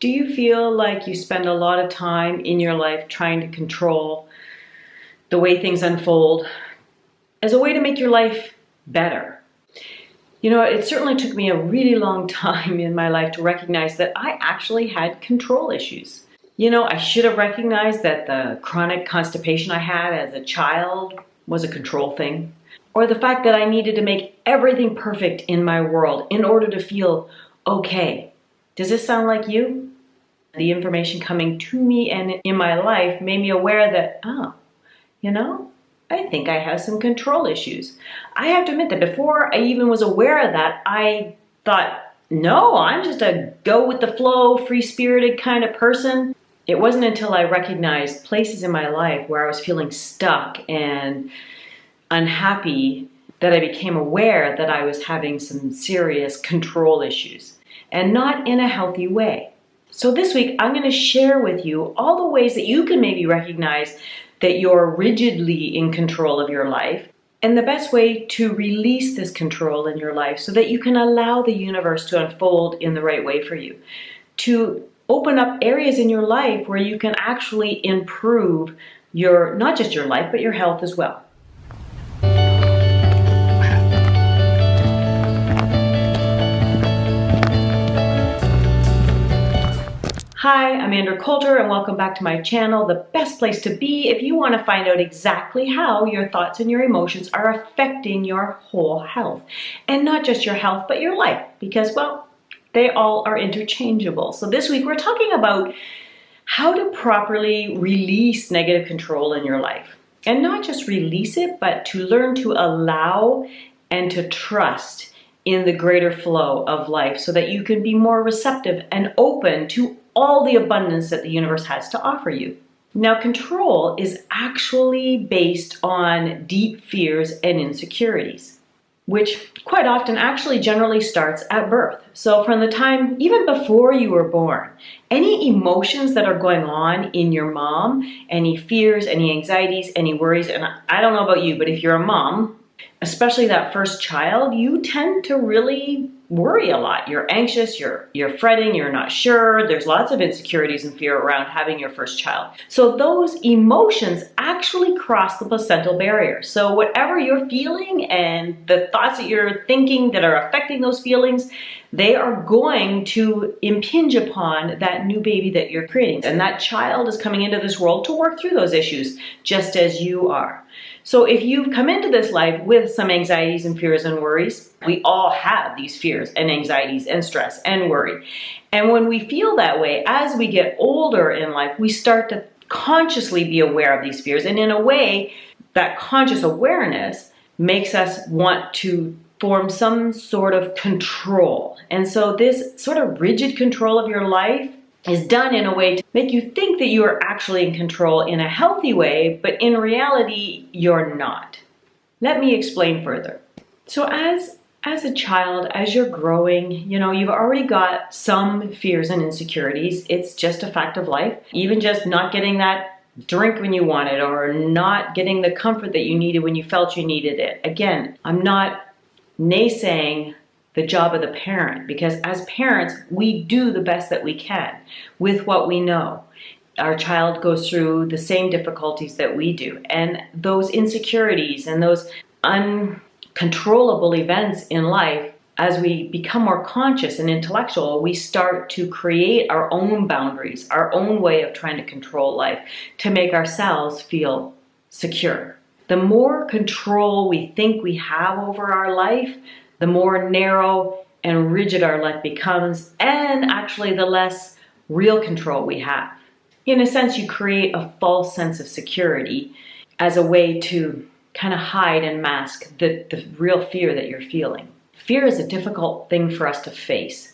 Do you feel like you spend a lot of time in your life trying to control the way things unfold as a way to make your life better? You know, it certainly took me a really long time in my life to recognize that I actually had control issues. You know, I should have recognized that the chronic constipation I had as a child was a control thing, or the fact that I needed to make everything perfect in my world in order to feel okay. Does this sound like you? The information coming to me and in my life made me aware that, I think I have some control issues. I have to admit that before I even was aware of that, I thought, no, I'm just a go with the flow, free-spirited kind of person. It wasn't until I recognized places in my life where I was feeling stuck and unhappy that I became aware that I was having some serious control issues, and not in a healthy way. So this week, I'm going to share with you all the ways that you can maybe recognize that you're rigidly in control of your life, and the best way to release this control in your life so that you can allow the universe to unfold in the right way for you. To open up areas in your life where you can actually improve your, not just your life, but your health as well. Hi, I'm Andrea Coulter and welcome back to my channel, the best place to be if you want to find out exactly how your thoughts and your emotions are affecting your whole health. And not just your health, but your life, because, well, they all are interchangeable. So this week we're talking about how to properly release negative control in your life. And not just release it, but to learn to allow and to trust in the greater flow of life so that you can be more receptive and open to all the abundance that the universe has to offer you. Now, control is actually based on deep fears and insecurities, which quite often actually generally starts at birth. So from the time, even before you were born, any emotions that are going on in your mom, any fears, any anxieties, any worries, and I don't know about you, but if you're a mom, especially that first child, you tend to really worry a lot. You're anxious, you're fretting, you're not sure. There's lots of insecurities and fear around having your first child. So those emotions actually cross the placental barrier. So whatever you're feeling and the thoughts that you're thinking that are affecting those feelings, they are going to impinge upon that new baby that you're creating. And that child is coming into this world to work through those issues, just as you are. So if you've come into this life with some anxieties and fears and worries, we all have these fears and anxieties and stress and worry. And when we feel that way, as we get older in life, we start to consciously be aware of these fears. And in a way, that conscious awareness makes us want to form some sort of control. And so this sort of rigid control of your life is done in a way to make you think that you are actually in control in a healthy way, but in reality, you're not. Let me explain further. So as a child, as you're growing, you've already got some fears and insecurities. It's just a fact of life. Even just not getting that drink when you wanted, or not getting the comfort that you needed when you felt you needed it. Again, I'm not naysaying the job of the parent, because as parents, we do the best that we can with what we know. Our child goes through the same difficulties that we do, and those insecurities and those uncontrollable events in life, as we become more conscious and intellectual, we start to create our own boundaries, our own way of trying to control life to make ourselves feel secure. The more control we think we have over our life, the more narrow and rigid our life becomes, and actually the less real control we have. In a sense, you create a false sense of security as a way to kind of hide and mask the real fear that you're feeling. Fear is a difficult thing for us to face.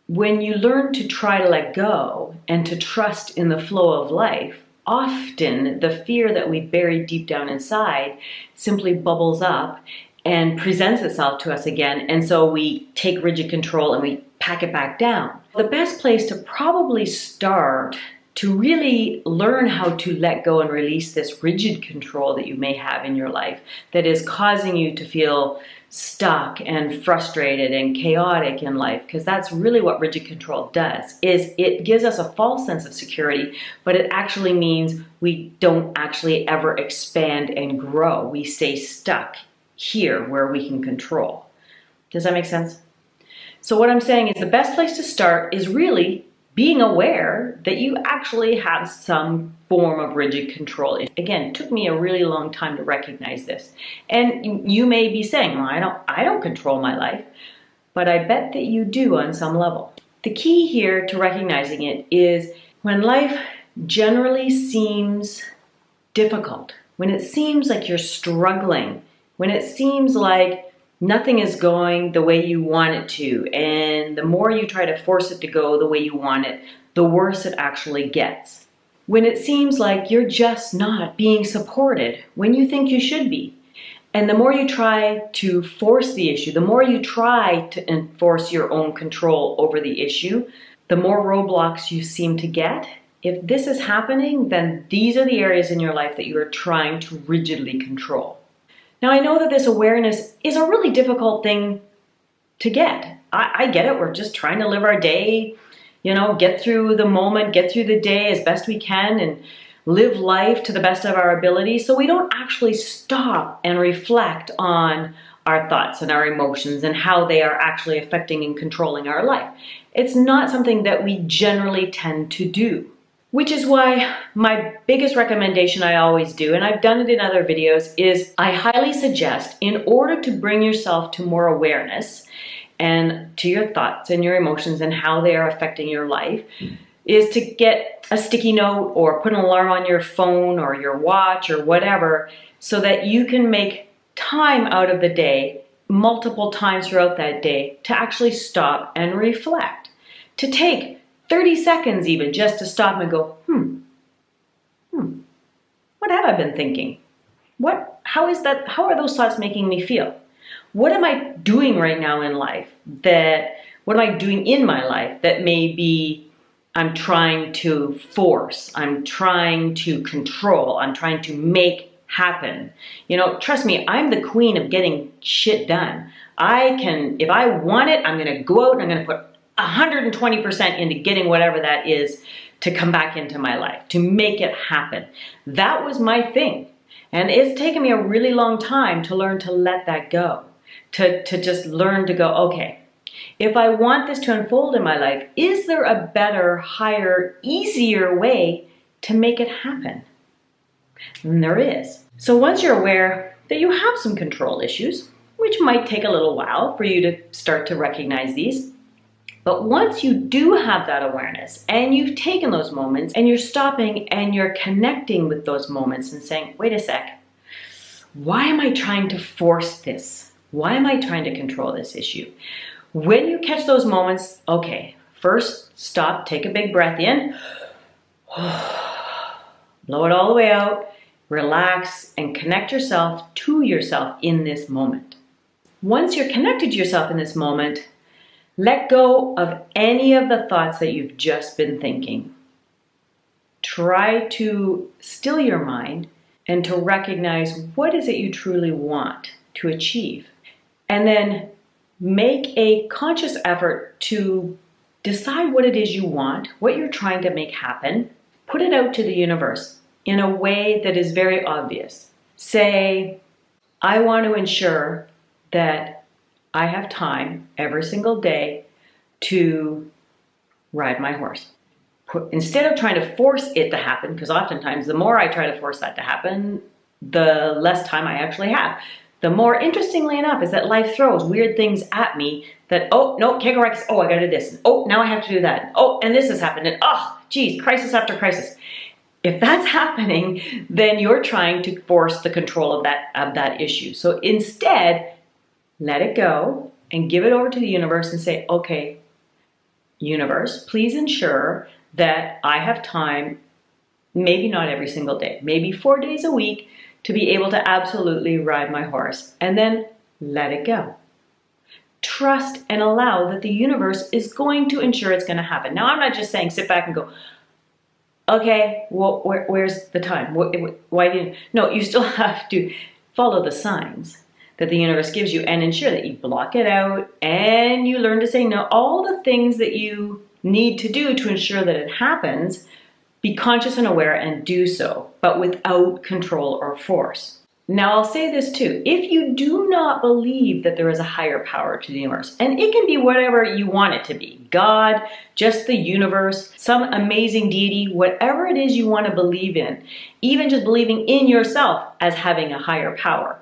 When you learn to try to let go and to trust in the flow of life, often the fear that we bury deep down inside simply bubbles up and presents itself to us again, and so we take rigid control and we pack it back down. The best place to probably start to really learn how to let go and release this rigid control that you may have in your life that is causing you to feel stuck and frustrated and chaotic in life, because that's really what rigid control does, is it gives us a false sense of security, but it actually means we don't actually ever expand and grow. We stay stuck here where we can control. Does that make sense? So what I'm saying is the best place to start is really being aware that you actually have some form of rigid control. Again, it took me a really long time to recognize this. And you may be saying, well, I don't control my life, but I bet that you do on some level. The key here to recognizing it is when life generally seems difficult, when it seems like you're struggling, when it seems like nothing is going the way you want it to, and the more you try to force it to go the way you want it, the worse it actually gets. When it seems like you're just not being supported when you think you should be, and the more you try to force the issue, the more you try to enforce your own control over the issue, the more roadblocks you seem to get. If this is happening, then these are the areas in your life that you are trying to rigidly control. Now, I know that this awareness is a really difficult thing to get. I get it. We're just trying to live our day, get through the moment, get through the day as best we can, and live life to the best of our ability. So we don't actually stop and reflect on our thoughts and our emotions and how they are actually affecting and controlling our life. It's not something that we generally tend to do. Which is why my biggest recommendation I always do, and I've done it in other videos, is I highly suggest, in order to bring yourself to more awareness and to your thoughts and your emotions and how they are affecting your life, is to get a sticky note or put an alarm on your phone or your watch or whatever, so that you can make time out of the day, multiple times throughout that day, to actually stop and reflect. To take 30 seconds even just to stop and go, what have I been thinking? How are those thoughts making me feel? What am I doing right now in life what am I doing in my life that maybe I'm trying to force, I'm trying to control, I'm trying to make happen? Trust me, I'm the queen of getting shit done. If I want it, I'm gonna go out and I'm gonna put 120% into getting whatever that is to come back into my life, to make it happen. That was my thing. And it's taken me a really long time to learn to let that go, to just learn to go, okay, if I want this to unfold in my life, is there a better, higher, easier way to make it happen? And there is. So once you're aware that you have some control issues, which might take a little while for you to start to recognize these, but once you do have that awareness and you've taken those moments and you're stopping and you're connecting with those moments and saying, wait a sec, why am I trying to force this? Why am I trying to control this issue? When you catch those moments, okay, first stop, take a big breath in, blow it all the way out, relax, and connect yourself to yourself in this moment. Once you're connected to yourself in this moment, let go of any of the thoughts that you've just been thinking. Try to still your mind and to recognize what is it you truly want to achieve. And then make a conscious effort to decide what it is you want, what you're trying to make happen. Put it out to the universe in a way that is very obvious. Say, I want to ensure that I have time every single day to ride my horse. Instead of trying to force it to happen, because oftentimes the more I try to force that to happen, the less time I actually have. The more, interestingly enough, is that life throws weird things at me that, oh, no, can't go right, oh, I gotta do this. Oh, now I have to do that. Oh, and this has happened. And oh, geez, crisis after crisis. If that's happening, then you're trying to force the control of that issue. So instead, let it go and give it over to the universe and say, okay, universe, please ensure that I have time, maybe not every single day, maybe 4 days a week, to be able to absolutely ride my horse, and then let it go. Trust and allow that the universe is going to ensure it's going to happen. Now, I'm not just saying sit back and go, Okay, well, where's the time? Why didn't? No, you still have to follow the signs that the universe gives you and ensure that you block it out and you learn to say no. All the things that you need to do to ensure that it happens, be conscious and aware and do so, but without control or force. Now, I'll say this too. If you do not believe that there is a higher power to the universe, and it can be whatever you want it to be, God, just the universe, some amazing deity, whatever it is you want to believe in, even just believing in yourself as having a higher power.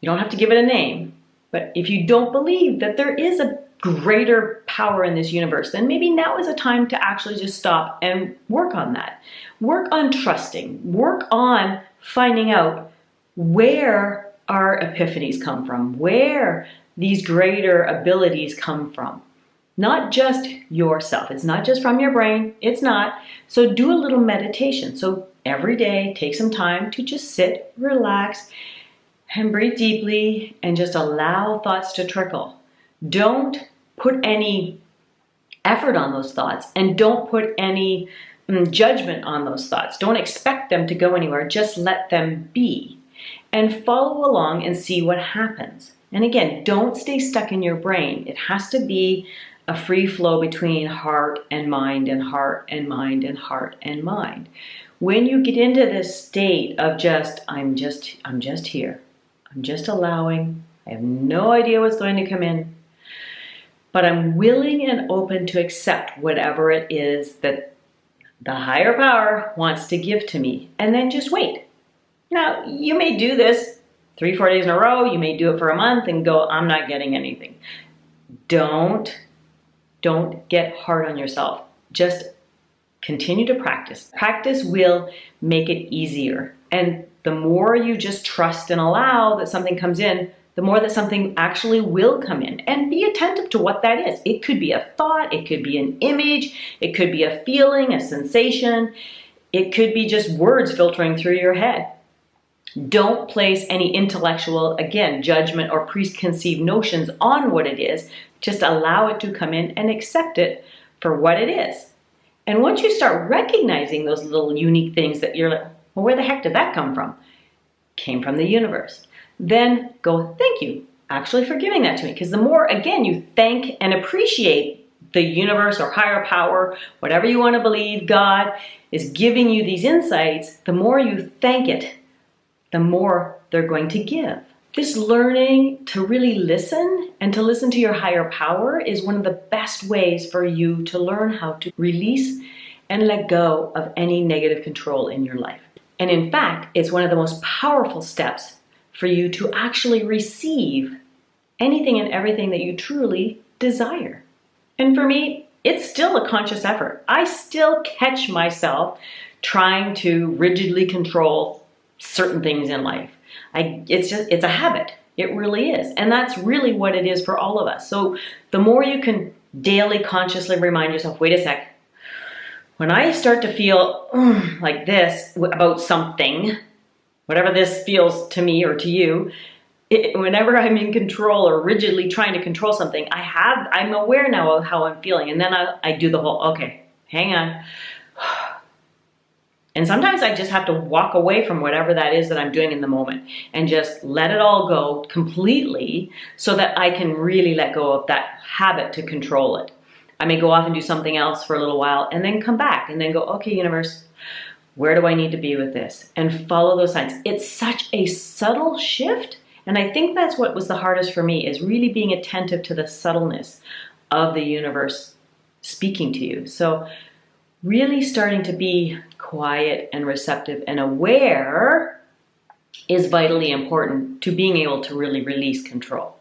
You don't have to give it a name, but if you don't believe that there is a greater power in this universe, then maybe now is a time to actually just stop and work on that. Work on trusting, work on finding out where our epiphanies come from, where these greater abilities come from. Not just yourself. It's not just from your brain. It's not. So do a little meditation. So every day, take some time to just sit, relax, and breathe deeply and just allow thoughts to trickle. Don't put any effort on those thoughts and don't put any judgment on those thoughts. Don't expect them to go anywhere. Just let them be. And follow along and see what happens. And again, don't stay stuck in your brain. It has to be a free flow between heart and mind and heart and mind and heart and mind. When you get into this state of I'm just here. I'm just allowing. I have no idea what's going to come in. But I'm willing and open to accept whatever it is that the higher power wants to give to me. And then just wait. Now, you may do this 3-4 days in a row. You may do it for a month and go, I'm not getting anything. Don't get hard on yourself. Just continue to practice. Practice will make it easier. And the more you just trust and allow that something comes in, the more that something actually will come in. And be attentive to what that is. It could be a thought. It could be an image. It could be a feeling, a sensation. It could be just words filtering through your head. Don't place any intellectual, again, judgment or preconceived notions on what it is. Just allow it to come in and accept it for what it is. And once you start recognizing those little unique things that you're like, well, where the heck did that come from? Came from the universe. Then go, thank you, actually for giving that to me. Because the more, again, you thank and appreciate the universe or higher power, whatever you want to believe, God is giving you these insights, the more you thank it, the more they're going to give. This learning to really listen and to listen to your higher power is one of the best ways for you to learn how to release and let go of any negative control in your life. And in fact, it's one of the most powerful steps for you to actually receive anything and everything that you truly desire. And for me, it's still a conscious effort. I still catch myself trying to rigidly control certain things in life. It's a habit. It really is. And that's really what it is for all of us. So the more you can daily consciously remind yourself, wait a sec, when I start to feel like this about something, whatever this feels to me or to you, whenever I'm in control or rigidly trying to control something, I'm aware now of how I'm feeling. And then I do the whole, okay, hang on. And sometimes I just have to walk away from whatever that is that I'm doing in the moment and just let it all go completely so that I can really let go of that habit to control it. I may go off and do something else for a little while and then come back and then go, okay, universe, where do I need to be with this? And follow those signs. It's such a subtle shift. And I think that's what was the hardest for me, is really being attentive to the subtleness of the universe speaking to you. So really starting to be quiet and receptive and aware is vitally important to being able to really release control.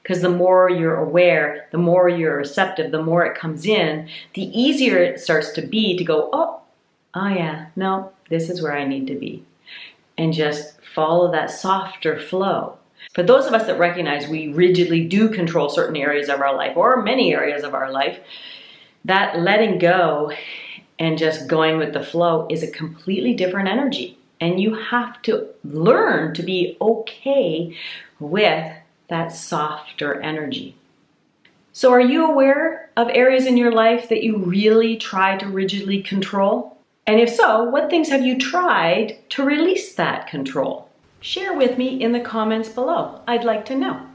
Because the more you're aware, the more you're receptive, the more it comes in, the easier it starts to be to go, oh yeah, no, this is where I need to be. And just follow that softer flow. For those of us that recognize we rigidly do control certain areas of our life, or many areas of our life, that letting go and just going with the flow is a completely different energy. And you have to learn to be okay with that softer energy. So are you aware of areas in your life that you really try to rigidly control? And if so, what things have you tried to release that control? Share with me in the comments below. I'd like to know.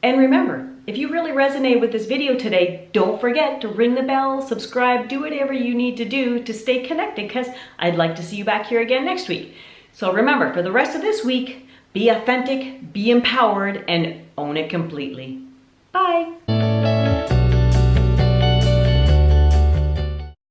And remember, if you really resonate with this video today, don't forget to ring the bell, subscribe, do whatever you need to do to stay connected, because I'd like to see you back here again next week. So remember, for the rest of this week, be authentic, be empowered, and own it completely. Bye.